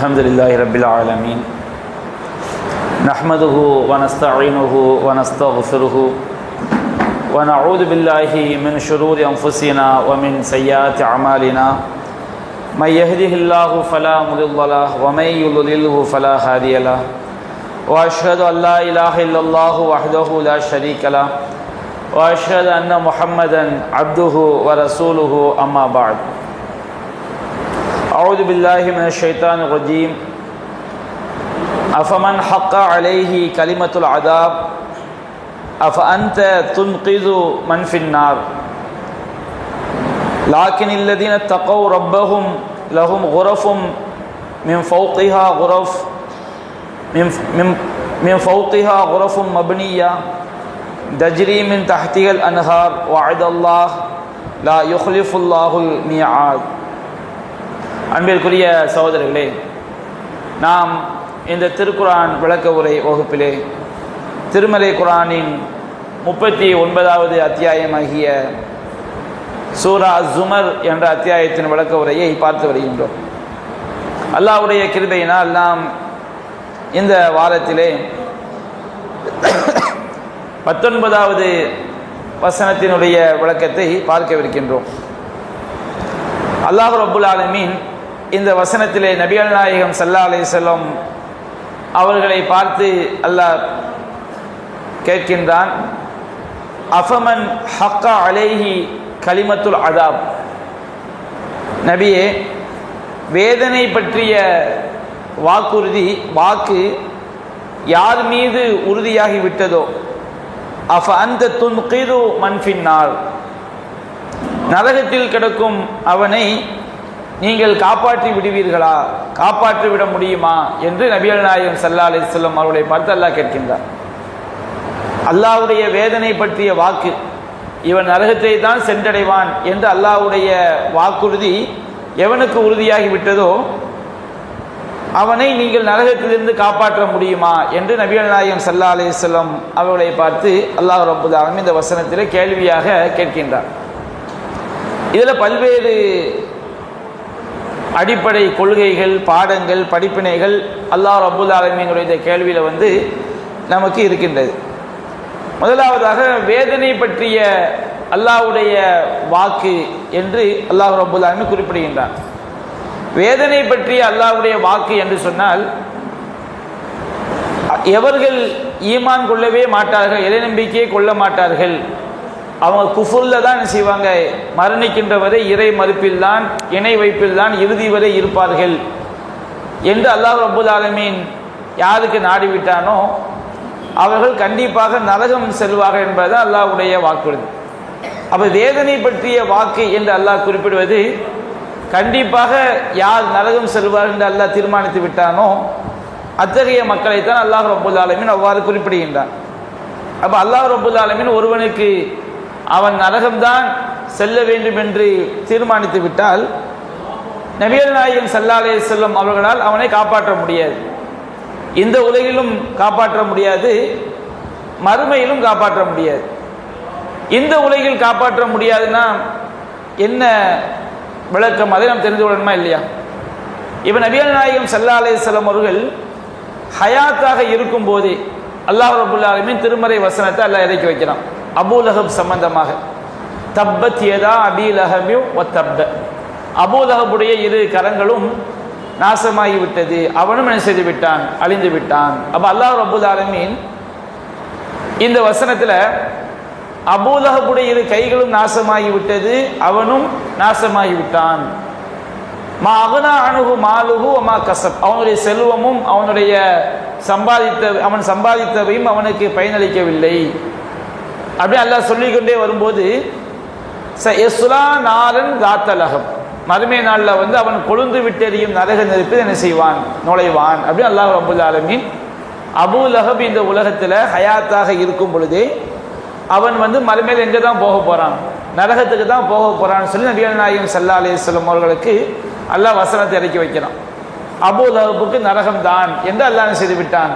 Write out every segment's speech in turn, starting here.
الحمد لله رب العالمين نحمده ونستعينه ونستغفره ونعوذ بالله من شرور أنفسنا ومن سيئات أعمالنا من يهده الله فلا مضل له ومن يضلله فلا هادي له وأشهد أن لا إله إلا الله وحده لا شريك له وأشهد أن محمدا عبده ورسوله أما بعد أعوذ بالله من الشيطان الرجيم أفمن حق عليه كلمة العذاب أفأنت تنقذ من في النار لكن الذين اتقوا ربهم لهم غرف من فوقها غرف مبنية تجري من تحتها الأنهار وعد الله لا يخلف الله الميعاد. அன்பிற்குரிய சகோதரர்களே, நாம் இந்த திருக்குரான் விளக்க உரை வகுப்பிலே திருமலை குரானின் 39வது அத்தியாயமாகிய சூரா அஸ்-ஸுமர் என்ற அத்தியாயத்தின் விளக்க உரையை பார்த்து வருகின்றோம். அல்லாஹ்வுடைய கிருபையினால் நாம் இந்த வாரத்திலே 19வது வசனத்தினுடைய விளக்கத்தை பார்க்கவிருக்கின்றோம். அல்லாஹ் ரப்புல் ஆலமீன் இந்த வசனத்திலே நபிகள் நாயகம் ஸல்லல்லாஹு அலைஹி வஸல்லம் அவர்களை பார்த்து அல்லாஹ் கேட்கின்றான், அஃபமன் ஹக்க அலைஹி கலிமத்துல் அதாப், நபியே, வேதனை பற்றிய வாக்கு யார் மீது உறுதியாகி விட்டதோ, அஃப அந்த துன்கிது மன் ஃபின்னார், நரகத்தில் கிடக்கும் அவனை நீங்கள் காப்பாற்றி விடுவீர்களா, காப்பாற்றி விட முடியுமா என்று நபிகள் நாயகம் ஸல்லல்லாஹு அலைஹி வஸல்லம் அவர்களை பார்த்து அல்லாஹ் கேட்கின்றார். அல்லாஹ்வுடைய வேதனை பற்றிய வாக்கு, இவன் நரகத்தை தான் சென்றடைவான் என்று அல்லாஹ்வுடைய வாக்குறுதி எவனுக்கு உறுதியாகி விட்டதோ அவனை நீங்கள் நரகத்திலிருந்து காப்பாற்ற முடியுமா என்று நபிகள் நாயகம் ஸல்லல்லாஹு அலைஹி வஸல்லம் அவர்களை பார்த்து அல்லாஹ் ரப்பல் ஆலமீன் இந்த வசனத்திலே கேள்வியாக கேட்கின்றார். இதில் பல்வேறு அடிப்படை கொள்கைகள், பாடங்கள், படிப்பினைகள் அல்லாஹ் ரப்புல் ஆலமீனுடைய இந்த கேள்வியில் நமக்கு இருக்கின்றது. முதலாவதாக வேதனை பற்றிய அல்லாஹ்வுடைய வாக்கு என்று அல்லாஹ் ரப்புல் ஆலமீன் குறிப்பிடுகின்றார். வேதனை பற்றிய அல்லாஹ்வுடைய வாக்கு என்று சொன்னால், எவர்கள் ஈமான் கொள்ளவே மாட்டார்கள், இறை நம்பிக்கையை கொள்ள மாட்டார்கள், அவங்க குஃபுரில் தான் செய்வாங்க, மரணிக்கின்ற வரை இறை மறுப்பில் தான், இணை வைப்பில் தான் இறுதி வரை இருப்பார்கள் என்று அல்லாஹ் ரப்புல் ஆலமீன் யாருக்கு நாடிவிட்டானோ அவர்கள் கண்டிப்பாக நரகம் செல்வார்கள் என்பது அல்லாஹ்வுடைய வாக்குறுதி. அப்போ வேதனை பற்றிய வாக்கு என்று அல்லாஹ் குறிப்பிடுவது, கண்டிப்பாக யார் நரகம் செல்வார்கள் என்று அல்லாஹ் தீர்மானித்து விட்டானோ அத்தகைய மக்களைத்தான் அல்லாஹ் ரப்புல் ஆலமீன் அவ்வாறு குறிப்பிடுகின்றான். அப்போ அல்லாஹ் ரப்புல் ஆலமீன் ஒருவனுக்கு அவன் நரகம்தான் செல்ல வேண்டும் என்று தீர்மானித்து விட்டால் நபிகள் நாயகம் ஸல்லல்லாஹு அலைஹி வஸல்லம் அவர்களால் அவனை காப்பாற்ற முடியாது. இந்த உலகிலும் காப்பாற்ற முடியாது, மறுமையிலும் காப்பாற்ற முடியாது. இந்த உலகில் காப்பாற்ற முடியாதுன்னா என்ன விளக்கம், அதை நாம் தெரிந்து கொள்ளணுமா இல்லையா? இப்போ நபிகள் நாயகம் ஸல்லல்லாஹு அலைஹி வஸல்லம் அவர்கள் ஹயாத்தாக இருக்கும் போதே அல்லாஹ் ரப்புல் ஆலமீன் திருமறை வசனத்தை அல்லாஹ் இறக்கி வைக்கிறான். அபூ லஹப் சம்பந்தமாக, தப்பத் யதா அபீ லஹபி வ தப்ப, அபூ லஹபுடைய இரு கரங்களும் நாசமாகிவிட்டது, அவனும் என்ன செய்து விட்டான், அழிந்து விட்டான். அப்போ அல்லாஹ் ரப்புல் ஆலமீன் இந்த வசனத்தில் அபூ லஹபுடைய இரு கைகளும் நாசமாகிவிட்டது, அவனும் நாசமாகிவிட்டான். மா அக்னா அன்ஹு மாலுஹு வ மா கஸப், அவனுடைய செல்வமும் அவனுடைய அவன் சம்பாதித்தவையும் அவனுக்கு பயனளிக்கவில்லை. அப்படி அல்லாஹ் சொல்லிக்கொண்டே வரும்போது யஸ்லா நாரன் தாத்த லஹப், மறுமை நாளில் அவன் கொழுந்து விட்டெறியும் நரக நெருப்பில் என்ன செய்வான், நுழைவான். அப்படி அல்லாஹ் ரப்புல் ஆலமீன் அபூ லஹப் இந்த உலகத்தில் ஹயாத்தாக இருக்கும் பொழுதே அவன் மறுமையில் எங்கே தான் போக போகிறான், நரகத்துக்கு தான் போக போகிறான்னு சொல்லி நபிகள் நாயகம் ஸல்லல்லாஹு அலைஹி வஸல்லம் அவர்களுக்கு அல்லாஹ் வசனத்தை இறக்கி வைக்கிறான். அபூ லஹபுக்கு நரகம் தான் என்று அல்லாஹ் செய்து விட்டான்.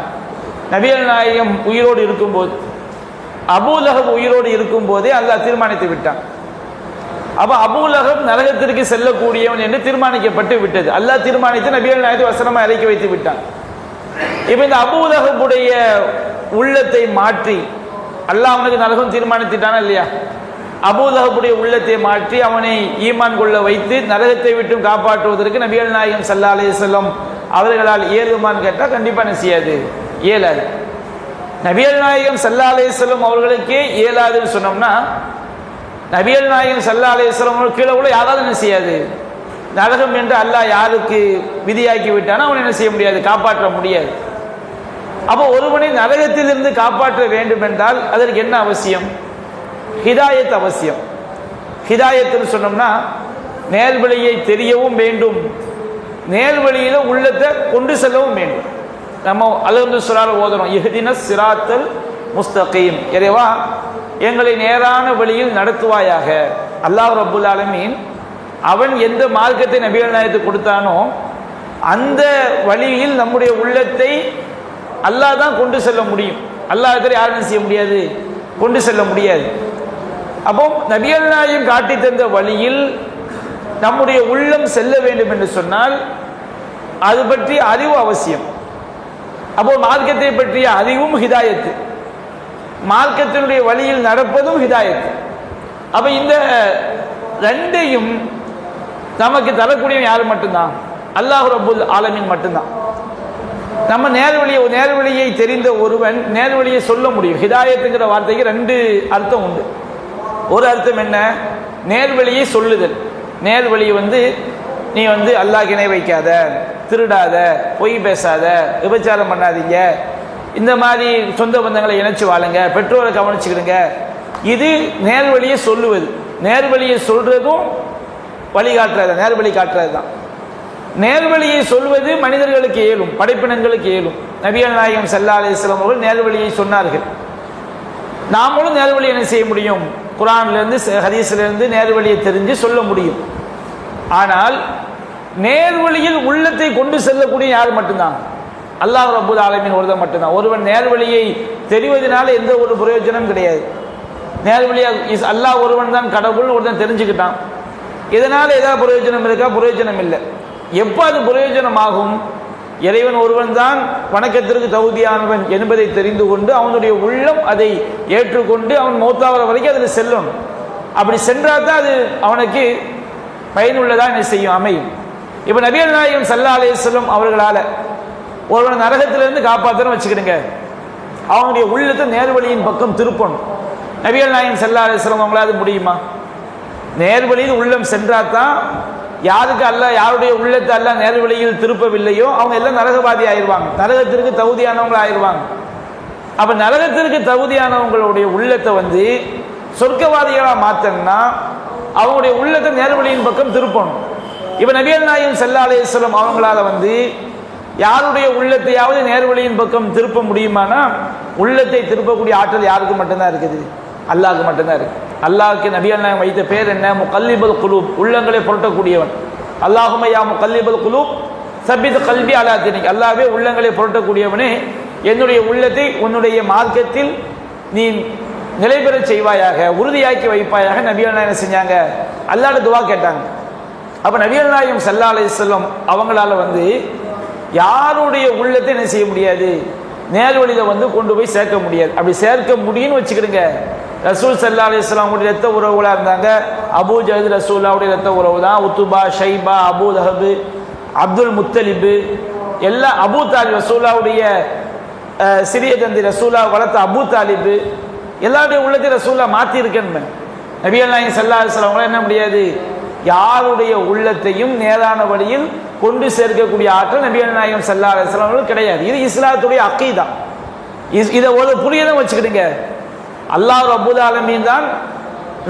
நபிகள் நாயகம் உயிரோடு இருக்கும்போது, அபூ லஹப் உயிரோடு இருக்கும் போதே அல்லாஹ் தீர்மானித்து விட்டான். அப்ப அபூ லஹப் நரகத்திற்கு செல்லக்கூடியவன் என்று தீர்மானிக்கப்பட்டு விட்டது. அல்லாஹ் தீர்மானித்து நபிகள் நாயகத்தை வசனமா இறக்கி வைத்து விட்டான். இப்ப இந்த அபூ லஹபுடைய உள்ளத்தை மாற்றி அல்லாஹ் அவனுக்கு நரகம் தீர்மானித்துட்டானா இல்லையா? அபூ லஹபுடைய உள்ளத்தை மாற்றி அவனை ஈமான் கொள்ள வைத்து நரகத்தை விட்டு காப்பாற்றுவதற்கு நபிகள் நாயகம் ஸல்லல்லாஹு அலைஹி வஸல்லம் அவர்களால் இயலுமான்னு கேட்டால் கண்டிப்பா செய்யாது, இயலாது. நபிகள் நாயகம் ஸல்லல்லாஹு அலைஹி வஸல்லம் அவர்களுக்கே இயலாதுன்னு சொன்னோம்னா நபிகள் நாயகம் ஸல்லல்லாஹு அலைஹி வஸல்லம் அவர்கள் கீழே உள்ள யாராவது என்ன செய்யாது? நரகம் என்று அல்லாஹ் யாருக்கு விதியாக்கி விட்டானோ அவனை என்ன செய்ய முடியாது, காப்பாற்ற முடியாது. அப்போ ஒருவனை நரகத்திலிருந்து காப்பாற்ற வேண்டும் என்றால் அதற்கு என்ன அவசியம்? ஹிதாயத் அவசியம். ஹிதாயத்துன்னு சொன்னோம்னா நேர்வழியை தெரியவும் வேண்டும், நேர்வழியில உள்ளத்தை கொண்டு செல்லவும் வேண்டும். நம்ம அல்ஹம்து சூரால ஓதுறோம், இஹ்தினஸ் சிராத்தல் முஸ்தகீம், இறைவா எங்களை நேரான வழியில் நடத்துவாயாக. அல்லாஹ் ரப்புல் ஆலமீன் அவன் எந்த மார்க்கத்தை நபிகள் நாயகத்துக்கு கொடுத்தானோ அந்த வழியில் நம்முடைய உள்ளத்தை அல்லாஹ் தான் கொண்டு செல்ல முடியும். அல்லாஹ் யாரும் செய்ய முடியாது, கொண்டு செல்ல முடியாது. அப்போ நபிகள் நாயகம் காட்டி தந்த வழியில் நம்முடைய உள்ளம் செல்ல வேண்டும் என்று சொன்னால் அது பற்றி அறிவு அவசியம். அப்போ மார்க்கத்தை பற்றிய அறிவும் ஹிதாயத்து, மார்க்கத்தினுடைய வழியில் நடப்பதும் ஹிதாயத்து. அப்ப இந்த ரெண்டையும் நமக்கு தரக்கூடியவன் யார் மட்டும்தான்? அல்லாஹ் ரப்புல் ஆலமீன் மட்டும்தான். நம்ம நேர்வழியை தெரிந்த ஒருவன் நேர்வழியை சொல்ல முடியும். ஹிதாயத்துங்கிற வார்த்தைக்கு ரெண்டு அர்த்தம் உண்டு. ஒரு அர்த்தம் என்ன? நேர்வழியை சொல்லுதல். நேர்வழி நீ அல்லாஹ்க்கு இணை வைக்காத, திருடாத, பொய் பேசாத, விபச்சாரம் பண்ணாதீங்க, இந்த மாதிரி சொந்த பந்தங்களை இணைச்சு வாழுங்க, பெற்றோரை கவனிச்சுக்கிடுங்க, இது நேர்வழியை சொல்லுவது. நேர்வழியை சொல்றதும் வழிகாட்டுறது, நேர்வழி காட்டுறது தான். நேர்வழியை சொல்வது மனிதர்களுக்கு இயலும், படைப்பினங்களுக்கு இயலும். நபிகள் நாயகம் ஸல்லல்லாஹு அலைஹி வஸல்லம் அவர்கள் நேர்வழியை சொன்னார்கள். நாமளும் நேர்வழி என்ன செய்ய முடியும்? குர்ஆனிலிருந்து ஹதீஸிலிருந்து நேர்வழியை தெரிஞ்சு சொல்ல முடியும். ஆனால் நேர்வழியில் உள்ளத்தை கொண்டு செல்லக்கூடிய யார் மட்டும்தான்? அல்லாஹ் ரப்புல் ஆலமீன் ஒருவன் மட்டும்தான். ஒருவன் நேர்வழியை தெரிவதனால எந்த ஒரு பிரயோஜனம் கிடையாது. நேர்வழியா அல்லாஹ் ஒருவன் தான் கடவுள் ஒருத்தன் தெரிஞ்சுக்கிட்டான், இதனால ஏதாவது பிரயோஜனம் இருக்கா? பிரயோஜனம் இல்லை. எப்போ அது பிரயோஜனமாகும்? இறைவன் ஒருவன் தான் வணக்கத்திற்கு தகுதியானவன் என்பதை தெரிந்து கொண்டு அவனுடைய உள்ளம் அதை ஏற்றுக்கொண்டு அவன் மௌத்தாவர வரைக்கும் அதில் செல்லணும். அப்படி சென்றால் தான் அது அவனுக்கு பயனுள்ளதாக என்ன செய்யும், அமையும். இப்போ நபிகள் நாயகம் ஸல்லல்லாஹு அலைஹி வஸல்லம் அவர்களால் ஒருவன் நரகத்திலிருந்து காப்பாற்றணும் வச்சுக்கிடுங்க, அவனுடைய உள்ளத்தை நேர்வழியின் பக்கம் திருப்பணும். நபிகள் நாயகம் ஸல்லல்லாஹு அலைஹி வஸல்லம் அவங்களால முடியுமா? நேர்வழியில் உள்ளம் சென்றாதான் யாருக்கு யாருடைய உள்ளத்தை அல்லாஹ் நேர்வழியில் திருப்பவில்லையோ அவங்க எல்லாம் நரகவாதி ஆயிடுவாங்க, நரகத்திற்கு தகுதியானவங்க ஆயிடுவாங்க. அப்ப நரகத்திற்கு தகுதியானவங்களுடைய உள்ளத்தை சொர்க்கவாதிகளாக மாத்தணும்னா அவங்களுடைய உள்ளத்தை நேர்வழியின் பக்கம் திருப்பணும். இப்ப நபிகள் நாயகம் ஸல்லல்லாஹு அலைஹி வஸல்லம் அவங்களால யாருடைய உள்ளத்தையாவது நேர்வழியின் பக்கம் திருப்ப முடியுமானா உள்ளத்தை திருப்பக்கூடிய ஆற்றல் யாருக்கு மட்டும்தான் இருக்குது? அல்லாஹ்க்கு மட்டும்தான் இருக்கு. அல்லாஹ்க்கு நபிகள் நாயகம் வைத்த பேர் என்ன? முகல்லிபுல் குலூப், உள்ளங்களை புரட்டக்கூடியவன். அல்லாஹும்ம யா முகல்லிபுல் குலூப் சப்பித் கல்பி அலா தீனிக், அல்லாஹ்வே உள்ளங்களை புரட்டக்கூடியவனே என்னுடைய உள்ளத்தை உன்னுடைய மார்க்கத்தில் நீ நிலைபெற செய்வாயாக, உறுதியாக்கி வைப்பாயாக. நபிகள் நாயகம் செஞ்சாங்க, அல்லாஹ்ட்ட துவா கேட்டாங்க. அப்ப நபிகள் நாயகம் ஸல்லல்லாஹு அலைஹி வஸல்லம் அவங்களால யாருடைய உள்ளத்தை என்ன செய்ய முடியாது? நேர்வழியில கொண்டு போய் சேர்க்க முடியாது. அப்படி சேர்க்க முடியும்னு வச்சுக்கிடுங்க, ரசூல் ஸல்லல்லாஹு அலைஹி வஸல்லம் அவங்களுடைய ரத்த உறவுகளா இருந்தாங்க. அபூ ஜஹல் ரசூலுல்லாஹ்வுடைய ரத்த உறவு தான். உத்துபா, ஷைபா, அபூ லஹப், அப்துல் முத்தலிப், எல்லா அபூ தாலிப் ரசூலுல்லாஹ்வுடைய சிறிய தந்தை ரசூலுல்லாஹ் வளர்த்த அபூ தாலிப், எல்லாருடைய உள்ளத்தை ரசூலுல்லாஹ் மாற்றி இருக்கேன்னு நபிகள் நாயகம் ஸல்லல்லாஹு அலைஹி வஸல்லம் அவங்களால என்ன முடியாது? யாருடைய உள்ளத்தையும் நேரான வழியில் கொண்டு சேர்க்கக்கூடிய ஆற்றல் நபிகள் நாயகம் ஸல்லல்லாஹு அலைஹி வஸல்லம் அவர்களுக்கு கிடையாது. இது இஸ்லாத்துடைய அக்கீதா. இதை ஒரு புரியதான் வச்சுக்கிடுங்க. அல்லாஹ் ரப்புல் ஆலமீன் தான்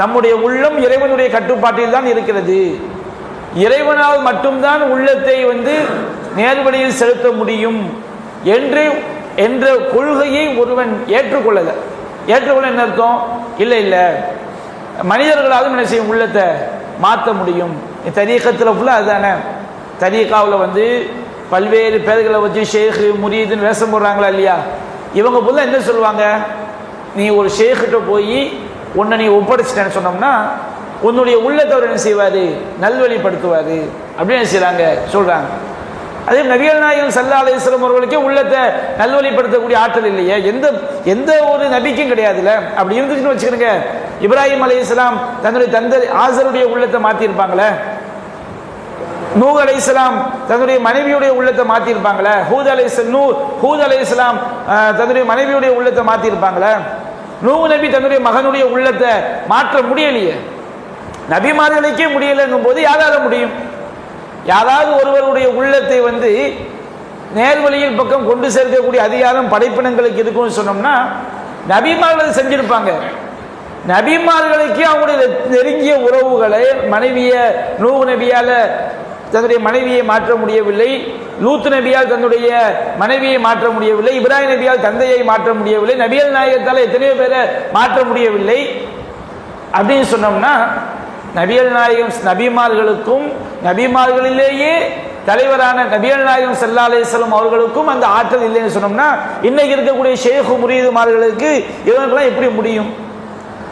நம்முடைய உள்ளம் இறைவனுடைய கட்டுப்பாட்டில் தான் இருக்கிறது. இறைவனால் மட்டும்தான் உள்ளத்தை நேர்வழியில் செலுத்த முடியும் என்ற கொள்கையை ஒருவன் ஏற்றுக்கொள்ளல. ஏற்றுக்கொள்ள என்ன அர்த்தம்? இல்லை மனிதர்களாலும் என்ன செய்யும்? உள்ளத்தை மாற்ற முடியும். தரீக்கத்தில் ஃபுல்லாக அதுதானே. தரீக்காவில் பல்வேறு பேர்களை வச்சு ஷேக்கு முரீதுன்னு வேஷம் போடுறாங்களா இல்லையா? இவங்க ஃபுல்லாக என்ன சொல்லுவாங்க? நீ ஒரு ஷேக்கிட்ட போய் உன்னை நீ ஒப்படைச்சிட்டேன்னு சொன்னோம்னா உன்னுடைய உள்ளத்தை அவர் என்ன செய்வாரு, நல்வழிப்படுத்துவாரு அப்படின்னு என்ன செய்றாங்க சொல்றாங்க. அதே நபிகள் நாயகம் ஸல்லல்லாஹு அலைஹி வஸல்லம் அவர்களுக்கே உள்ளத்தை நல்வழிப்படுத்தக்கூடிய ஆற்றல் இல்லையே, எந்த ஒரு நபிக்கும் கிடையாதுல. அப்படி இருந்துச்சுன்னு வச்சுக்கிறேங்க, இப்ராஹிம் அலைஹிஸ்ஸலாம் தன்னுடைய தந்தை ஆசருடைய உள்ளத்தை மாத்திருப்பாங்களே, நூஹ் அலைஹிஸ்ஸலாம் தன்னுடைய மனைவியுடைய உள்ளத்தை மாத்திருப்பாங்களே, ஹூத் அலைஹிஸ்ஸலாம் தன்னுடைய மனைவியுடைய உள்ளத்தை மாத்திருப்பாங்களே, நூஹ் நபி தன்னுடைய மகனுடைய உள்ளத்தை மாற்ற முடியலையே. நபிமார்களுக்கே முடியலைங்கும் போது யாரால முடியும்? யாராவது ஒருவருடைய உள்ளத்தை நேர்வழியில் பக்கம் கொண்டு சேர்க்கக்கூடிய அதிகாரம் படைப்பினங்களுக்கு இருக்குன்னு சொன்னோம்னா நபிமார்கள் செஞ்சிருப்பாங்க. நபிமார்களுக்கு அவங்களுடைய நெருங்கிய உறவுகளை மனைவிய நூஹ் நபியால தன்னுடைய மனைவியை மாற்ற முடியவில்லை, லூத் நபியால் தன்னுடைய மனைவியை மாற்ற முடியவில்லை, இப்ராஹிம் நபியால் தந்தையை மாற்ற முடியவில்லை, நபிகள் நாயகத்தால் எத்தனையோ பேரை மாற்ற முடியவில்லை. அப்படின்னு சொன்னோம்னா நபிகள் நாயகம் நபிமார்களுக்கும் நபிமார்களிலேயே தலைவரான நபிகள் நாயகம் ஸல்லல்லாஹு அலைஹி வஸல்லம் அவர்களுக்கும் அந்த ஆற்றல் இல்லைன்னு சொன்னோம்னா இன்னைக்கு இருக்கக்கூடிய ஷேக் முரீதுமார்களுக்கு இவங்கெல்லாம் எப்படி முடியும்?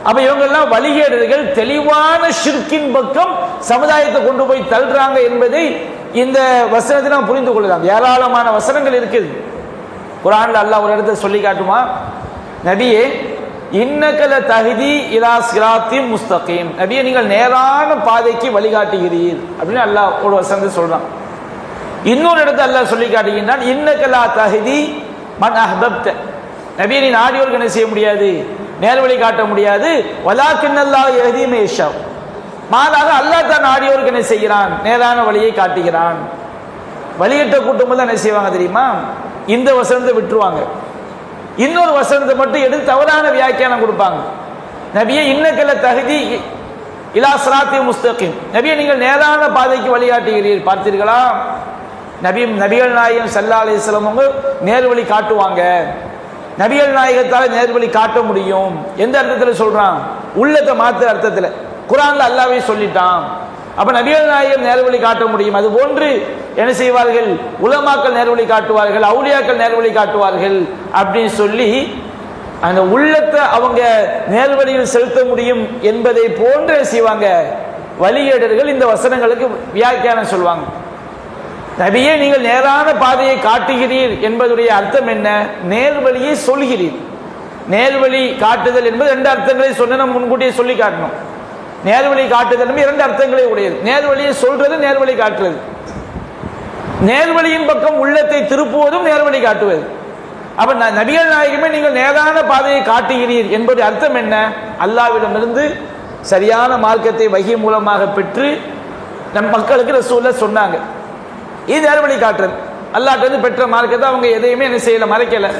அப்ப இவங்கெல்லாம் வழிகேடர்கள், தெளிவான ஷிர்கின் பக்கம் சமுதாயத்தை கொண்டு போய் தள்ளுறாங்க என்பதை இந்த வசனத்தை நாம் புரிந்து கொள்ளலாம். ஏராளமான வசனங்கள் இருக்குது குர்ஆன்ல. அல்லாஹ் ஒரு இடத்துல சொல்லி காட்டுமா, நபியே இன்னகல தஹ்தி இலா சிராத்தின் முஸ்தகீம், நபியே நீங்கள் நேரான பாதைக்கு வழிகாட்டுகிறீர் அப்படின்னு அல்லாஹ் ஒரு வசனத்தை சொல்றான். இன்னொரு இடத்துல அல்லாஹ் சொல்லி காட்டுகின்றான், இன்னகலா தஹ்தி மன் அஹ்பப்த, நபியே நீ நாடியோருக்கு என்ன செய்ய முடியாது, நேர்வழி காட்ட முடியாது. வலாக்கின்னல்லாஹ் யஹ்தி மன் யஷா, மாறாக அல்லாஹ் தான் நாடியோருக்கு என்ன செய்கிறான், நேரான வழியை காட்டுகிறான். வழிகட்ட கூட்டம் தான் என்ன செய்வாங்க தெரியுமா, இந்த வசனத்தை விட்டுருவாங்க, இன்னொரு வசனத்தை மட்டும் எடுத்து தவறான வியாக்கியானம் கொடுப்பாங்க. நபியே இன்னகல தஹ்தி இலா சிராத்தின் முஸ்தகீம், நபியே நீங்கள் நேரான பாதைக்கு வழிகாட்டுகிறீர். பார்த்தீர்களா, நபிகள் நாயகம் ஸல்லல்லாஹு அலைஹி வஸல்லம் அவங்க நேர்வழி காட்டுவாங்க, நபிகள் நாயகத்தால நேர்வழி காட்ட முடியும். எந்த அர்த்தத்தில் சொல்றான், உள்ளத்தை மாத்திர அர்த்தத்தில். குர்ஆன்ல அல்லாஹ்வே சொல்லிட்டான். அப்ப நபிகள் நாயகம் நேர்வழி காட்ட முடியும். அது போன்று என்ன செய்வார்கள், உலமாக்கள் நேர்வழி காட்டுவார்கள், அவுலியாக்கள் நேர்வழி காட்டுவார்கள் அப்படின்னு சொல்லி அந்த உள்ளத்தை அவங்க நேர்வழியில் செலுத்த முடியும் என்பதை போன்று செய்வாங்க வழிகேடர்கள். இந்த வசனங்களுக்கு வியாக்கியானம் சொல்லுவாங்க. நபியே நீங்கள் நேரான பாதையை காட்டுகிறீர் என்பதுடைய அர்த்தம் என்ன, நேர்வழியை சொல்கிறீர். நேர்வழி காட்டுதல் என்பது ரெண்டு அர்த்தங்களை சொன்ன நம்ம முன்கூட்டியே சொல்லி காட்டணும். நேர்வழி காட்டுதல் இரண்டு அர்த்தங்களை உடையது. நேர்வழியை சொல்றது, நேர்வழி காட்டுறது. நேர்வழியின் பக்கம் உள்ளத்தை திருப்புவதும் நேர்வழி காட்டுவது. அப்ப நபிகள் நாயகமே நீங்கள் நேரான பாதையை காட்டுகிறீர் என்பது அர்த்தம் என்ன, அல்லாஹ்விடமிருந்து சரியான மார்க்கத்தை வஹி மூலமாக பெற்று நம் மக்களுக்கு ரசூலுல்லாஹ் சொன்னாங்க. இது நேர்வழி காட்டுறது. அல்லாஹ்விடமிருந்து பெற்ற மார்க்கத்தை அவங்க எதையுமே என்ன செய்யல, மறைக்கல.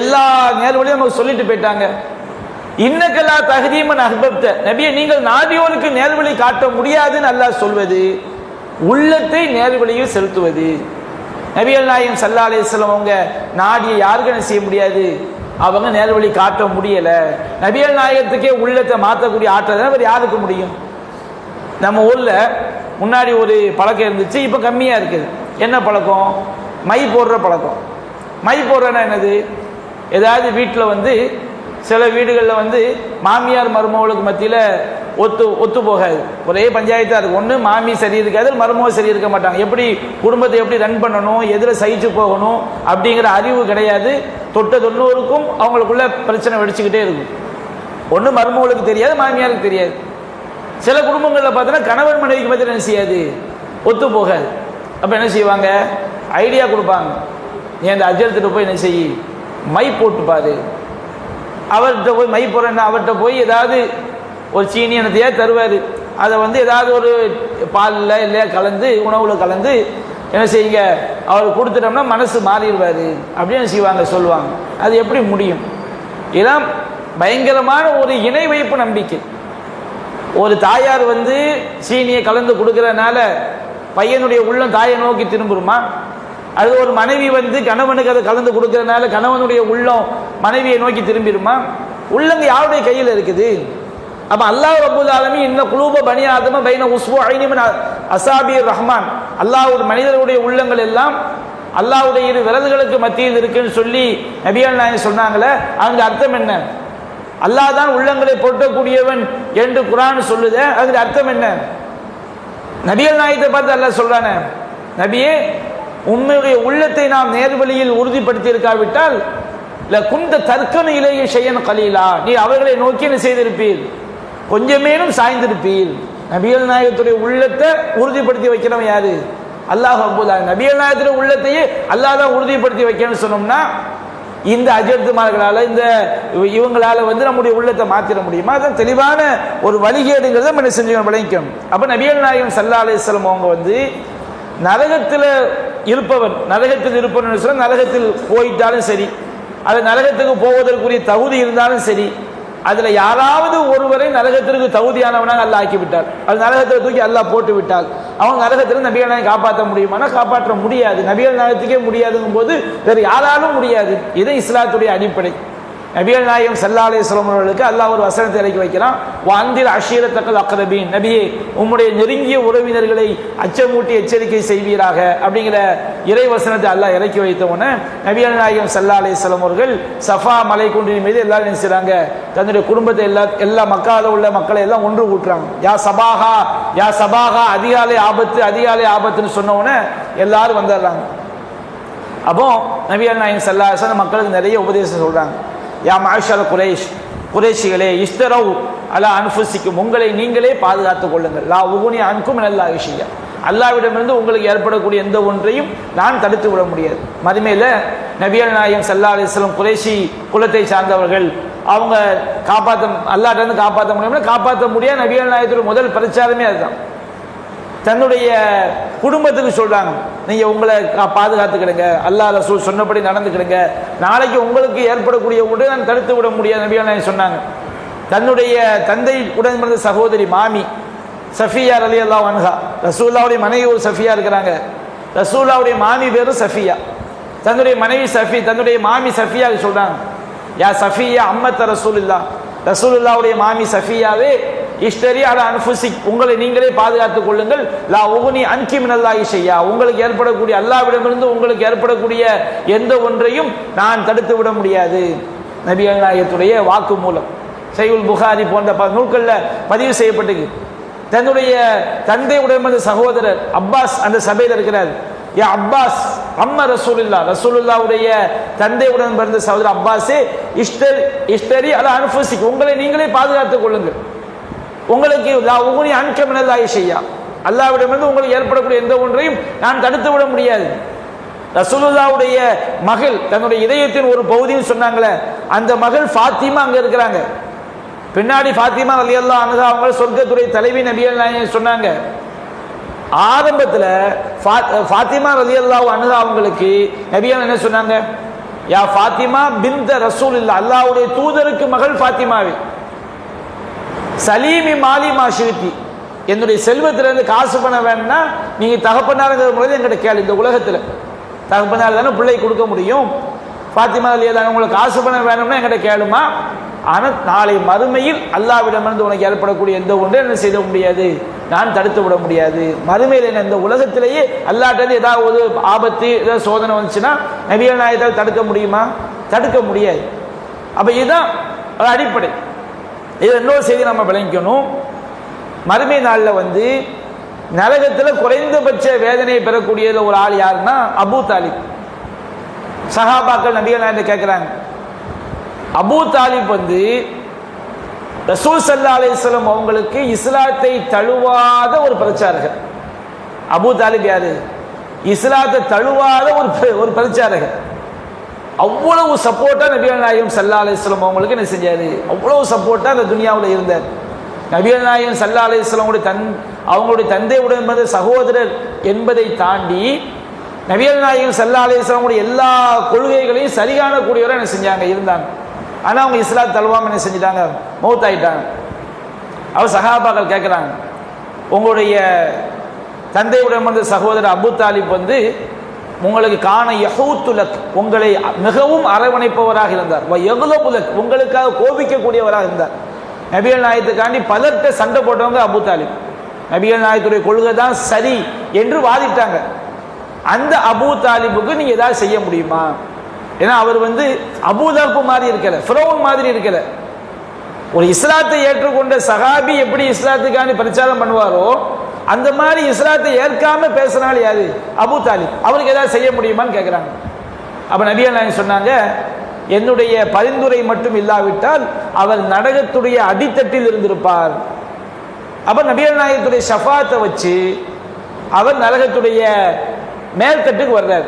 எல்லா நேர்வழியும் அவங்க சொல்லிட்டு போயிட்டாங்க. இன்னகலா தஹ்தி மன் அஹ்பப்த, நபியே நீங்கள் நாடியோருக்கு நேர்வழி காட்ட முடியாதுன்னு அல்லாஹ் சொல்வது உள்ளத்தை நேர்வழியில் செலுத்துவது. நபிகள் நாயகம் ஸல்லல்லாஹு அலைஹி வஸல்லம் அவங்க நாடியை யாருக்கு என்ன செய்ய முடியாது, அவங்க நேர்வழி காட்ட முடியல. நபிகள் நாயகத்துக்கே உள்ளத்தை மாற்றக்கூடிய ஆற்றல் வேறு யாருக்கு முடியும்? நம்ம ஊர்ல முன்னாடி ஒரு பழக்கம் இருந்துச்சு, இப்போ கம்மியா இருக்குது. என்ன பழக்கம், மை போடுற பழக்கம். மை போடுறன்னா என்னது, ஏதாவது வீட்டில் சில வீடுகளில் மாமியார் மருமகளுக்கு மத்தியில் ஒத்து போகாது, ஒரே பஞ்சாயத்தாக இருக்கும். ஒன்று மாமி சரி இருக்காது, மருமக சரி இருக்க மாட்டாங்க. எப்படி குடும்பத்தை எப்படி ரன் பண்ணணும், எதில் சகிச்சு போகணும் அப்படிங்கிற அறிவு கிடையாது. தொட்ட தொண்ணூறுக்கும் அவங்களுக்குள்ள பிரச்சனை வெடிச்சுக்கிட்டே இருக்கும். ஒன்று மருமகளுக்கு தெரியாது, மாமியாருக்கு தெரியாது. சில குடும்பங்களில் பார்த்தோன்னா கணவன் மனைவிக்கு மத்தியில் என்ன செய்யாது, ஒத்து போகாது. அப்போ என்ன செய்வாங்க, ஐடியா கொடுப்பாங்க, நீ அந்த அஜரத்துட்டு போய் என்ன செய்யி, மை போட்டுப்பாரு. அவர்கிட்ட போய் மை போடுறேன்னா அவர்கிட்ட போய் ஏதாவது ஒரு சீனி என்னத்தையா தருவார். அதை ஏதாவது ஒரு பாலில் இல்லையா கலந்து உணவில் கலந்து என்ன செய்யுங்க அவர் கொடுத்துட்டோம்னா மனசு மாறிடுவார் அப்படின்னு செய்வாங்க, சொல்லுவாங்க. அது எப்படி முடியும்? இதெல்லாம் பயங்கரமான ஒரு இணை வைப்பு நம்பிக்கை. ஒரு தாயார் சீனியை கலந்து கொடுக்கறதுனால பையனுடைய உள்ளம் தாயை நோக்கி திரும்புமா? அது ஒரு மனைவி கணவனுக்கு அதை கலந்து கொடுக்கறதுனால கணவனுடைய உள்ளம் மனைவியை நோக்கி திரும்பிடுமா? உள்ளங்க யாருடைய கையில் இருக்குது? அப்ப அல்லாஹ் ரப்பல் ஆலமீன் இன்ன குலூப பனி ஆதம பைன உஸ்புஐனி மின் அஸாபிர் ரஹ்மான், அல்லாஹ் மனிதர்களுடைய உள்ளங்கள் எல்லாம் அல்லாஹ்வுடைய இரு விரல்களுக்கு மத்தியில் இருக்குன்னு சொல்லி நபிகள் நாயகம் சொன்னாங்களே, அந்த அர்த்தம் என்ன? அல்லாஹ் தான் உள்ளங்களை பொருட்டக்கூடியவன் என்று குர்ஆன் சொல்லுது. அதுக்கு அர்த்தம் என்ன? நபிகள் நாயகத்தை பார்த்து அல்லாஹ் சொல்றானே, நபியே உம்முடைய உள்ளத்தை நாம் நேர்வழியில் உறுதிப்படுத்தி இருக்காவிட்டால் குந்த தர்க்கன இலைய ஷையன் கலீலா, நீ அவர்களை நோக்கி என்ன செய்திருப்பீர், கொஞ்சமேனும் சாய்ந்திருப்பீர். நபிகள் நாயகத்துடைய உள்ளத்தை உறுதிப்படுத்தி வைக்கிறவன் யாரு? அல்லாஹ் ரப்பல் ஆலமீன். நபிகள் நாயகத்துடைய உள்ளத்தையே அல்லாஹ் தான் உறுதிப்படுத்தி வைக்கணும்னு சொன்னோம்னா இந்த அஜர்த்துமார்களால இந்த இவங்களால நம்முடைய உள்ளத்தை மாத்திர முடியுமா? அதான் தெளிவான ஒரு வழிகேடுங்கிறத நம்ம என்ன செஞ்சு விளங்கிக்கணும். அப்ப நபிகள் நாயகம் ஸல்லல்லாஹு அலைஹி வஸல்லம் அவங்க நரகத்தில் இருப்பவன், நரகத்தில் இருப்பவன் சொல்ல, நரகத்தில் போயிட்டாலும் சரி, அது நரகத்துக்கு போவதற்குரிய தகுதி இருந்தாலும் சரி, அதுல யாராவது ஒருவரை நரகத்திற்கு தகுதியானவனாக அல்லாஹ் ஆக்கி விட்டார், அது நரகத்தில் தூக்கி அல்லாஹ் போட்டு விட்டால் அவங்க நரகத்தில் நபிகள் நாயகம் காப்பாற்ற முடியுமானா காப்பாற்ற முடியாது. நபிகள் நாயகத்துக்கே முடியாதுங்கும் போது வேறு யாராலும் முடியாது. இது இஸ்லாத்துடைய அடிப்படை. நபிகள் நாயகம் ஸல்லல்லாஹு அலைஹி வஸல்லம் அவர்களுக்கு அல்லாஹ் ஒரு வசனத்தை இறக்கி வைக்கிறான், வஅந்திர் அஷீரத்தக்கல் அக்ரபீன், நபியே உம்முடைய நெருங்கிய உறவினர்களை அச்சமூட்டி எச்சரிக்கை செய்வீராக அப்படிங்கிற இறை வசனத்தை அல்லாஹ் இறக்கி வைத்தவுடனே நபிகள் நாயகம் ஸல்லல்லாஹு அலைஹி வஸல்லம் அவர்கள் சஃபா மலை குன்றின் மீது எல்லாரும் என்ன செய்றாங்க, தன்னுடைய குடும்பத்தை எல்லா மக்கால உள்ள மக்களை எல்லாம் ஒன்று கூட்டுறாங்க. யா சபாஹா, யா சபாஹா, அதிகாலை ஆபத்து, அதிகாலை ஆபத்துன்னு சொன்ன உடனே எல்லாரும் வந்துடுறாங்க. அப்போ நபிகள் நாயகம் ஸல்லல்லாஹு அலைஹி வஸல்லம் மக்களுக்கு நிறைய உபதேசம் சொல்றாங்க. யா மாஷர் குரைஷ், குறைஷிகளே, இஸ்தரவு அலா அன்ஃபுசிக்கும், உங்களை நீங்களே பாதுகாத்துக் கொள்ளுங்கள். லா உகுனி அன்கும் மினல்லாஹி ஷையா, அல்லாஹ்விடமிருந்து உங்களுக்கு ஏற்படக்கூடிய எந்த ஒன்றையும் நான் தடுத்து விட முடியாது. மறுமையில் நபிகள் நாயகம் ஸல்லல்லாஹு அலைஹி வஸல்லம் குறைஷி குலத்தை சார்ந்தவர்கள், அவங்க அல்லாஹ்விடமிருந்து காப்பாற்ற முடியும்னா காப்பாற்ற முடியாது. நபிகள் நாயகத்துடைய முதல் பிரச்சாரமே அதுதான். தன்னுடைய குடும்பத்துக்கு சொல்றாங்க, நீங்க உங்களை பாதுகாத்துக்கிடுங்க, அல்லாஹ் ரசூல் சொன்னபடி நடந்துக்கிடுங்க, நாளைக்கு உங்களுக்கு ஏற்படக்கூடிய ஒன்றை நான் தடுத்து விட முடியாது நபிகள் நாயகம் சொன்னாங்க. தன்னுடைய தந்தை உடன் பிறந்த சகோதரி மாமி சஃபியா ரலியல்லாஹு அன்ஹா, ரசூலுல்லாஹ்வுடைய மனைவி ஒரு சஃபியா இருக்கிறாங்க, ரசூலுல்லாஹ்வுடைய மாமி பேரு சஃபியா, தன்னுடைய மனைவி சஃபி, தன்னுடைய மாமி சஃபியா சொல்றாங்க, யா சஃபியா அம்மத்த ரசூலுல்லாஹ், ரசூலுல்லாஹ்வுடைய மாமி சஃபியாவே இஷ்டரி அலா அன்ஃபுசிக், உங்களை நீங்களே பாதுகாத்துக் கொள்ளுங்கள். லா உகுனி அன்கி மினல்லாஹி ஷையா, உங்களுக்கு ஏற்படக்கூடிய அல்லாஹ்விடமிருந்து உங்களுக்கு ஏற்படக்கூடிய எந்த ஒன்றையும் நான் தடுத்து விட முடியாது. நபிகள் நாயகத்துடைய வாக்கு மூலம் சஹீஹுல் புகாரி போன்ற நூல்களில் பதிவு செய்யப்பட்டிருக்கு. தன்னுடைய தந்தை உடைய சகோதரர் அப்பாஸ் அந்த சபையில் இருக்கிறார். யா அப்பாஸ் அம்ம ரசூலுல்லாஹ், ரசூலுல்லாஹ்வுடைய தந்தையுடன் பிறந்த சகோதரர் அப்பாஸே இஷ்டரி அலா அன்ஃபுசிக், உங்களை நீங்களே பாதுகாத்துக் கொள்ளுங்கள். உங்களுக்கு லா உகுனி அன்க மினல்லாஹி ஷையா, அல்லாஹ்விடமிருந்து உங்களுக்கு ஏற்படக்கூடிய எந்த ஒன்றையும் நான் தடுத்து விட முடியாது. ரசூலுல்லாஹ்வுடைய மகள் தன்னுடைய இதயத்தின் ஒரு பகுதின்னு சொன்னாங்களே, அந்த மகள் ஃபாத்திமா அங்க இருக்கிறாங்க. பின்னாடி ஃபாத்திமா ரலியல்லாஹு அன்ஹா அவங்க சொர்க்கத்துடைய தலைவி நபிகள் நாயகம் சொன்னாங்க. ஆரம்பத்தில் ஃபாத்திமா ரலியல்லாஹு அன்ஹா அவங்களுக்கு நபிகள் என்ன சொன்னாங்க, யா ஃபாத்திமா பின்த ரசூலுல்லாஹ், அல்லாஹ்வுடைய தூதருக்கு மகள் ஃபாத்திமாவே, சலீமி மாலி மாஷிருத்தி, என்னுடைய செல்வத்திலிருந்து காசு பண்ண வேணும்னா நீங்க தகப்பனாருங்கிற முறையில் என்கிட்ட கேளு. இந்த உலகத்தில் தகப்பனார் தானே பிள்ளை கொடுக்க முடியும். ஃபாத்திமா ரலியல்லாஹு உங்களுக்கு காசு பண்ண வேணும்னா என்கிட்ட கேளுமா, ஆனால் நாளை மறுமையில் அல்லாஹ்விடமிருந்து உனக்கு ஏற்படக்கூடிய எந்த ஒன்றை என்ன செய்ய முடியாது, நான் தடுத்து விட முடியாது. மறுமையில் என்ன இந்த உலகத்திலேயே அல்லாஹ்ட்ட ஏதாவது ஒரு ஆபத்து ஏதாவது சோதனை வந்துச்சுன்னா நபிகள் நாயகத்தால் தடுக்க முடியுமா? தடுக்க முடியாது. அப்ப இதுதான் அடிப்படை. இது இன்னொரு செய்தி நம்ம விளங்கிக்கணும். மறுமை நாளில் நரகத்தில் குறைந்தபட்ச வேதனையை பெறக்கூடியதுல ஒரு ஆள் யாருன்னா அபூ தாலிப். சஹாபாக்கள் நபிகள் நாயகத்தை கேட்கிறாங்க, அபூ தாலிப் ரசூல் ஸல்லல்லாஹு அலைஹி வஸல்லம் அவங்களுக்கு இஸ்லாத்தை தழுவாத ஒரு பிரச்சாரகர். அபூ தாலிப் யாரு? இஸ்லாத்தை தழுவாத ஒரு பிரச்சாரகர். அவ்வளவு சப்போர்ட்டா நபிகள் நாயகம் ஸல்லல்லாஹு அலைஹி வஸல்லம் அவங்களுக்கு என்ன செஞ்சாரு, அவ்வளவு சப்போர்ட்டா அந்த துனியாவில் இருந்தார். நபிகள் நாயகம் ஸல்லல்லாஹு அலைஹி வஸல்லம் அவங்களுடைய தந்தையுடன் பிறந்த சகோதரர் என்பதை தாண்டி நபிகள் நாயகம் ஸல்லல்லாஹு அலைஹி வஸல்லம் எல்லா கொள்கைகளையும் சரியான கூடியவரை என்ன செஞ்சாங்க, இருந்தாங்க. ஆனால் அவங்க இஸ்லாம் தழுவாம என்ன செஞ்சிட்டாங்க, மௌத்தாயிட்டாங்க. அவர் சஹாபாக்கள் கேட்குறாங்க, உங்களுடைய தந்தையுடன் பிறந்த சகோதரர் அபூ தாலிப் உங்களுக்கு காண யஹூத்துலக், உங்களை மிகவும் அரவணைப்பவராக இருந்தார். யகுலபுலக், உங்களுக்காக கோபிக்கக்கூடியவராக இருந்தார். நபிகள் நாயகத்துக்காண்டி பலர்கிட்ட சண்டை போட்டவங்க அபூ தாலிப். நபிகள் நாயகத்துடைய கொள்கை தான் சரி என்று வாதிட்டாங்க. அந்த அபூ தாலிபுக்கு நீங்க ஏதாவது செய்ய முடியுமா? ஏன்னா அவர் அபூதர்பு மாதிரி இருக்கல, ஃபிரௌன் மாதிரி இருக்கல. ஒரு இஸ்லாத்தை ஏற்றுக்கொண்ட சஹாபி எப்படி இஸ்லாத்துக்காண்டி பிரச்சாரம் பண்ணுவாரோ அந்த மாதிரி இஸ்லாத்தை ஏற்காம பேசுறாள் யாரு? அபூ தாலிப். அவருக்கு ஏதாவது செய்ய முடியுமான்னு கேட்கிறாங்க. அப்ப நபிகள் நாயகம் சொன்னாங்க, என்னுடைய பரிந்துரை மட்டும் இல்லாவிட்டால் அவர் நரகத்துடைய அடித்தட்டில் இருந்திருப்பார். அப்ப நபிகள் நாயகத்துடைய ஷஃபாத்தை வச்சு அவர் நரகத்துடைய மேல்தட்டுக்கு வர்றார்.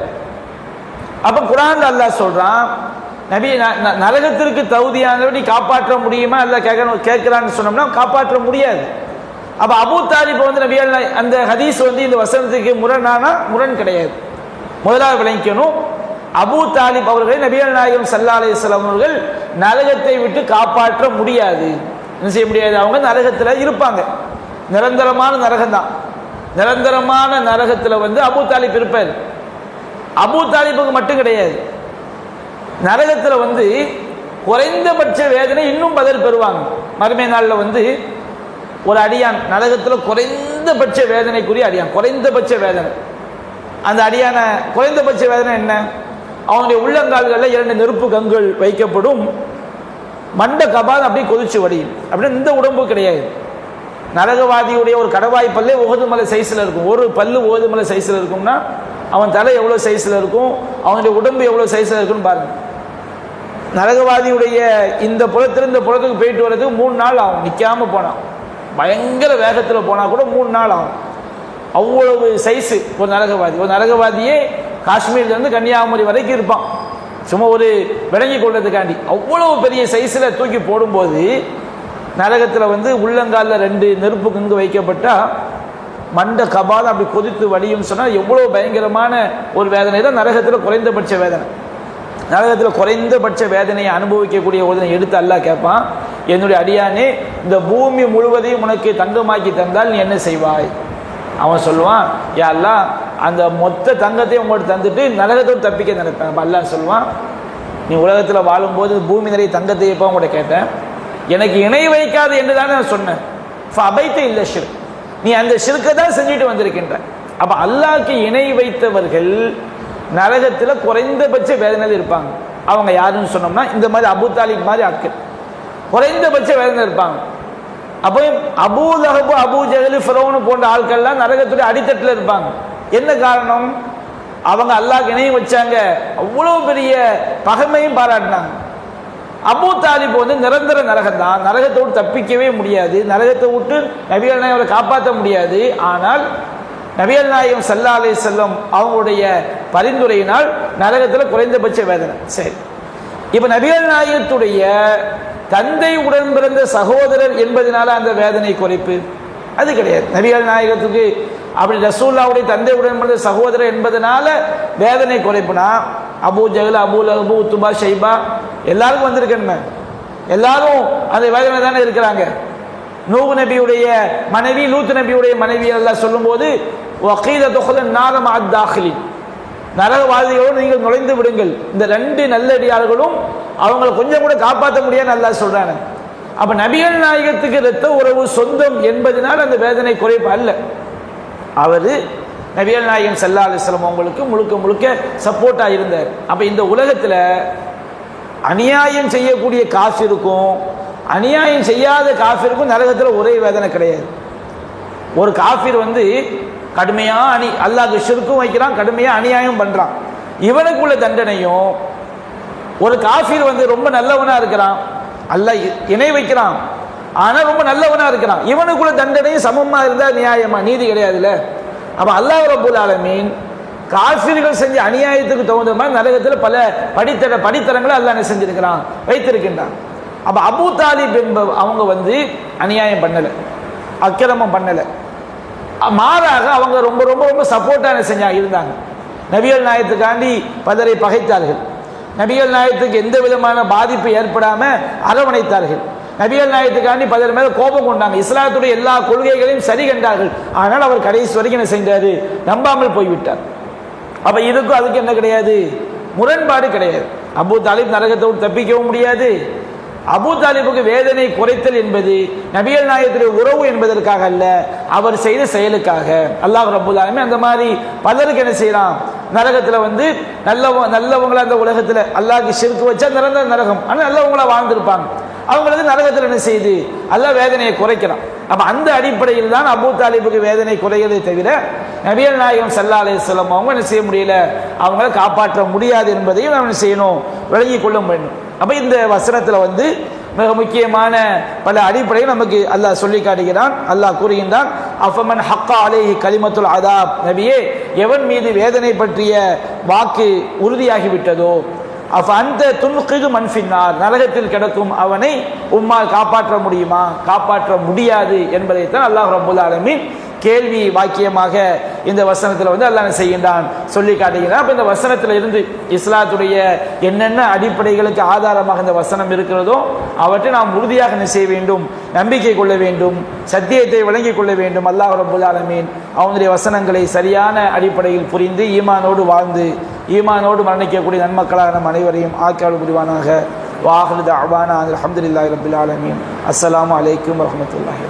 அப்ப குர்ஆன்ல அல்லாஹ் சொல்றான், நபி நரகத்திற்கு தகுதியானபடி காப்பாற்ற முடியுமா? அல்ல கேட்கிறான்னு சொன்னோம்னா காப்பாற்ற முடியாது. அப்ப அபூ தாலிப் வந்து நபிகள் அந்த ஹதீஸ் வந்து இந்த வசனத்துக்கு முரணானா முரண் கிடையாது. முதலாவது விளங்கிக்கணும், அபூ தாலிப் அவர்களை நபிகள் நாயகம் ஸல்லல்லாஹு அலைஹி வஸல்லம் அவர்கள் நரகத்தை விட்டு காப்பாற்ற முடியாது. என்ன செய்ய முடியாது? அவங்க நரகத்துல இருப்பாங்க. நிரந்தரமான நரகம் தான். நிரந்தரமான நரகத்துல வந்து அபூ தாலிப் இருப்பார். அபூ தாலிபுக்கு மட்டும் கிடையாது, நரகத்துல வந்து குறைந்தபட்ச வேதனை இன்னும் பதில் பெறுவாங்க. மறுமை நாளில் வந்து ஒரு அடியான் நரகத்துல குறைந்தபட்ச வேதனைக்குரிய அடியான், குறைந்தபட்ச வேதனை. அந்த அடியான குறைந்தபட்ச வேதனை என்ன? அவனுடைய உள்ளங்கால்களில் 2 நெருப்பு கங்குகள் வைக்கப்படும். மண்ட கபால் அப்படியே கொதிச்சு வடியும். அப்படி இந்த உடம்பு கிடையாது. நரகவாதியுடைய ஒரு கடவாய் பல்லே உகது மலை சைஸ்ல இருக்கும். ஒரு பல்லு உகது மலை சைஸ்ல இருக்கும்னா அவன் தலை எவ்வளவு சைஸ்ல இருக்கும், அவனுடைய உடம்பு எவ்வளவு சைஸ்ல இருக்குன்னு பாருங்க. நரகவாதியுடைய இந்த புறத்திலிருந்து இந்த புறத்துக்கு போயிட்டு வர்றதுக்கு 3 நாள் ஆகும். நிற்காம போனான், பயங்கர வேகத்தில் போனா கூட 3 நாள் ஆகும். அவ்வளவு சைஸு ஒரு நரகவாதி. ஒரு நரகவாதியே காஷ்மீர்லேருந்து கன்னியாகுமரி வரைக்கும் இருப்பான், சும்மா ஒரு விளங்கி கொள்றதுக்காண்டி. அவ்வளவு பெரிய சைஸில் தூக்கி போடும்போது நரகத்தில் வந்து உள்ளங்காலில் 2 நெருப்பு கங்கு வைக்கப்பட்டா மண்ட கபாலம் அப்படி கொதித்து வடியும் சொன்னால் எவ்வளோ பயங்கரமான ஒரு வேதனை தான். நரகத்தில் குறைந்தபட்ச வேதனை. நரகத்தில் குறைந்தபட்ச வேதனையை அனுபவிக்கக்கூடிய ஒருத்தனை எடுத்து அல்லாஹ் கேட்பான், என்னுடைய அடியானே இந்த பூமி முழுவதையும் உனக்கு தங்கமாக்கி தந்தால் நீ என்ன செய்வாய்? அவன் சொல்லுவான், யா அல்லாஹ் அந்த மொத்த தங்கத்தையும் உங்கள்கிட்ட தந்துட்டு நரகத்தோடு தப்பிக்க நினைப்பேன். அப்போ அல்லாஹ் சொல்லுவான், நீ உலகத்தில் வாழும்போது பூமி நிறைய தங்கத்தை எப்போ உங்கள்கிட்ட கேட்டேன், எனக்கு இணை வைக்காது என்று தானே நான் சொன்னேன். அபைத்த இல்லை ஷிர்க், நீ அந்த ஷிர்க்கை தான் செஞ்சுட்டு வந்திருக்கின்ற. அப்போ அல்லாஹ்க்கு இணை வைத்தவர்கள் நரகத்தில் குறைந்தபட்ச வேதனையில் இருப்பாங்க. அவங்க யாருன்னு சொன்னோம்னா இந்த மாதிரி அபூ தாலிப் மாதிரி ஆட்கள் குறைந்தபட்ச வேதனை இருப்பாங்க. அப்போ அபூ லஹப், அபூ ஜஹல், ஃபிரௌன் போன்ற ஆட்கள்லாம் நரகத்துடைய அடித்தட்டில் இருப்பாங்க. என்ன காரணம்? அவங்க அல்லாஹ்க்கு இணை வச்சாங்க, அவ்வளவு பெரிய பகைமையும் பாராட்டினாங்க. அபூ தாலிப் வந்து நிரந்தர நரகம் தான், நரகத்தை விட்டு தப்பிக்கவே முடியாது, நரகத்தை விட்டு நபிகள் நாயகம் அவரை காப்பாற்ற முடியாது. ஆனால் நபிகள் நாயகம் ஸல்லல்லாஹு அலைஹி வஸல்லம் அவங்களுடைய பரிந்துரையினால் நரகத்தில் குறைந்தபட்ச வேதனை. சரி, இப்போ நபிகள் நாயகத்துடைய தந்தை உடன் பிறந்த சகோதரர் என்பதனால அந்த வேதனை குறைப்பு அது கிடையாது. நபிகள் நாயகத்துக்கு அப்படி ரசூலுல்லாஹ்வுடைய தந்தை உடன் பிறந்த சகோதரர் என்பதனால வேதனை குறைப்புனா Abu Jahl, Abu Lahab, Utba, Shaiba எல்லாருக்கும் வந்திருக்கணுமே. எல்லாரும் அந்த வேதனை தானே இருக்கிறாங்க. நூஹ் நபியுடைய மனைவி, லூத் நபியுடைய மனைவி எல்லாம் சொல்லும்போது வகீல துஹுலன் நார மஅத் தாஹிலின், நரகவாதிகளோடு நீங்கள் நுழைந்து விடுங்கள். இந்த 2 நல்லடியார்களும் அவங்களை கொஞ்சம் கூட காப்பாற்ற முடியாது நல்லா சொல்றாங்க. அப்ப நபிகள் நாயகத்துக்கு இரத்த உறவு சொந்தம் என்பதனால் அந்த வேதனை குறைப்பு அல்ல. அவரு நபிகள் நாயகம் ஸல்லல்லாஹு அலைஹி வஸல்லம் அவங்களுக்கு முழுக்க முழுக்க சப்போர்ட்டா இருந்தார். அப்ப இந்த உலகத்துல அநியாயம் செய்யக்கூடிய காஃபிருக்கும் அநியாயம் செய்யாத காஃபிருக்கும் நரகத்தில் ஒரே வேதனை கிடையாது. ஒரு காஃபிர் வந்து கடுமையா அல்லாஹ்க்கு ஷிர்க்கும் வைக்கிறான், கடுமையா அநியாயம் பண்றான், இவனுக்குள்ள தண்டனையும் ஒரு காஃபிர் வந்து ரொம்ப நல்லவனா இருக்கிறான், அல்லாஹ் இணை வைக்கிறான் ஆனா ரொம்ப நல்லவனா இருக்கிறான், இவனுக்குள்ள தண்டனையும் சமமா இருந்தா நியாயமா? நீதி கிடையாதுல்ல. அப்ப அல்லாஹ் ரப்பல் ஆலமீன் காஃபிர்கள் செஞ்ச அநியாயத்துக்கு தகுந்த மாதிரி நரகத்தில் பல படித்தரங்களை அல்லாஹ் என்ன செஞ்சிருக்கிறான், வைத்திருக்கின்றான். அப்ப அபூ தாலிப் என்பவர் அவங்க வந்து அநியாயம் பண்ணல, அக்கிரமம் பண்ணல, மாறாக அவங்க ரொம்ப ரொம்ப ரொம்ப சப்போர்ட்டான செஞ்சாங்க இருந்தாங்க. நபிகள் நாயகத்துக்காண்டி பலரை பகைத்தார்கள், நபிகள் நாயகத்துக்கு எந்த விதமான பாதிப்பு ஏற்படாம அரவணைத்தார்கள், நபிகள் நாயகத்துக்காண்டி பலர் மேல கோபம் கொண்டாங்க, இஸ்லாத்துடைய எல்லா கொள்கைகளையும் சரி கண்டார்கள். ஆனால் அவர் கடைசி வரைக்கும் என்ன செஞ்சாரு, நம்பாமல் போய்விட்டார். அப்ப இதுக்கும் அதுக்கு என்ன கிடையாது, முரண்பாடு கிடையாது. அபூ தாலிப் நரகத்தை விட்டு தப்பிக்கவும் முடியாது. அபூ தாலிபுக்கு வேதனை குறைத்தல் என்பது நபிகள் நாயகத்துடைய உறவு என்பதற்காக அல்ல, அவர் செய்த செயலுக்காக. அல்லாஹ் ரப்பல் ஆலமீன் அந்த மாதிரி பலருக்கு என்ன செய்யறான், நரகத்தில் வந்து நல்லவங்களா அந்த உலகத்தில் அல்லாஹ்க்கு ஷிர்க் வச்சா நிரந்தர நரகம், ஆனால் நல்லவங்களா வாழ்ந்திருப்பாங்க. அவங்களுக்கு நரகத்தில் என்ன செய்யுது, அல்லாஹ் வேதனையை குறைக்கிறான். அப்ப அந்த அடிப்படையில் தான் அபூ தாலிபுக்கு வேதனை குறையதை தவிர நபிகள் நாயகம் ஸல்லல்லாஹு அலைஹி வஸல்லம் அவங்க என்ன செய்ய முடியல, அவங்களை காப்பாற்ற முடியாது என்பதையும் நாம் என்ன செய்யணும், விளங்கிக் கொள்ள வேண்டும். அப்ப இந்த வசனத்தில் மிக முக்கியமான பல அடிப்படையில் நமக்கு அல்லாஹ் சொல்லி காட்டுகிறான். அல்லாஹ் கூறுகின்றான், அஃபமன் ஹக்கா அலைஹி கலிமத்துல் அதாப், நபியே எவன் மீது வேதனை பற்றிய வாக்கு உறுதியாகிவிட்டதோ, அப்ப அந்த துன்கிது மன்ஃபின்னார், நரகத்தில் கிடக்கும் அவனை உம்மால் காப்பாற்ற முடியுமா, காப்பாற்ற முடியாது என்பதைத்தான் அல்லாஹ் ரப்பல் ஆலமீன் கேள்வி வாக்கியமாக இந்த வசனத்தில் அல்லாஹ் செய்கின்றான், சொல்லி காட்டுகிறான். அப்ப இந்த வசனத்தில் இருந்து இஸ்லாத்துடைய என்னென்ன அடிப்படைகளுக்கு ஆதாரமாக இந்த வசனம் இருக்கிறதோ அவற்றை நாம் உறுதியாக என்ன செய்ய வேண்டும், நம்பிக்கை கொள்ள வேண்டும், சத்தியத்தை விளங்கிக் கொள்ள வேண்டும். அல்லாஹ் ரப்பல் ஆலமீன் அவனுடைய வசனங்களை சரியான அடிப்படையில் புரிந்து ஈமானோடு வாழ்ந்து ஈமானோடு மரணிக்கக்கூடிய நன்மக்களாக நம் அனைவரையும் ஆக்கியாளு புரிவானாக. வாஹிரு தஅவானா அல்ஹம்துலில்லாஹி ரப்பில் ஆலமீன். அஸ்ஸலாமு அலைக்கும் வரஹ்மத்துல்லாஹி.